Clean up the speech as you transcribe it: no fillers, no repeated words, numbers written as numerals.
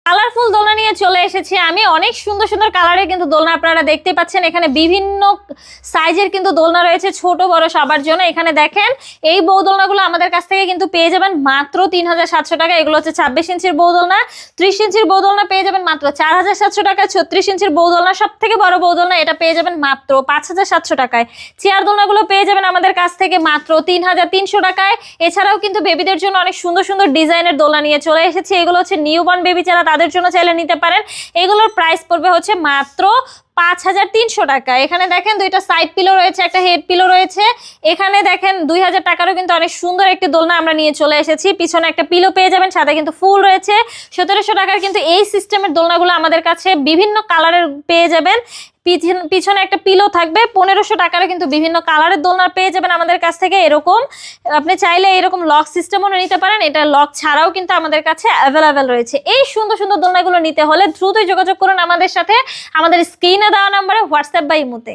Colourful দোলনা নিয়ে চলে এসেছি আমি। অনেক সুন্দর সুন্দর কালারের কিন্তু দোলনা আপনারা দেখতে পাচ্ছেন। এখানে বিভিন্ন সাইজের কিন্তু দোলনা রয়েছে, ছোট বড় সবার জন্য। এখানে দেখেন এই বউ দোলনাগুলো আমাদের কাছ থেকে কিন্তু পেয়ে যাবেন মাত্র 3700 টাকা। এগুলো হচ্ছে 26 ইঞ্চির বউ দোলনা। 30 ইঞ্চির বউ দোলনা পেয়ে যাবেন মাত্র 4700 টাকায়। 36 ইঞ্চির বউ দোলনা সব থেকে বড় বউ দোলনা, এটা পেয়ে যাবেন মাত্র 5700 টাকায়। চেয়ার দোলনাগুলো পেয়ে যাবেন আমাদের কাছ থেকে মাত্র 3300 টাকায়। এছাড়াও কিন্তু বেবিদের জন্য অনেক সুন্দর সুন্দর ডিজাইনের দোলনা নিয়ে চলে এসেছি। এগুলো হচ্ছে নিউবর্ন বেবি যারা তাদের জন্য চাইলে নিতে পারেন। এগুলোর প্রাইস পড়বে হচ্ছে মাত্র 5300 টাকা। এখানে দেখেন দুইটা সাইড পিলো রয়েছে, একটা হেড পিলো রয়েছে। এখানে দেখেন 2000 টাকারও কিন্তু অনেক সুন্দর একটি দোলনা আমরা নিয়ে চলে এসেছি। পিছনে একটা পিলো পেয়ে যাবেন, সাথে কিন্তু ফুল রয়েছে। 1700 টাকার কিন্তু এই সিস্টেমের দোলনাগুলো আমাদের কাছে বিভিন্ন কালারের পেয়ে যাবেন। পিছনে একটা পিলো থাকবে। 1500 টাকারও কিন্তু বিভিন্ন কালারের দোলনা পেয়ে যাবেন আমাদের কাছ থেকে। এরকম আপনি চাইলে এরকম লক সিস্টেমও নিতে পারেন, এটা লক ছাড়াও কিন্তু আমাদের কাছে অ্যাভেলেবেল রয়েছে। এই সুন্দর সুন্দর দোলনাগুলো নিতে হলে দ্রুতই যোগাযোগ করুন আমাদের সাথে, আমাদের স্ক্রিনে দেওয়া নাম্বারে হোয়াটসঅ্যাপ বা ইমোতে।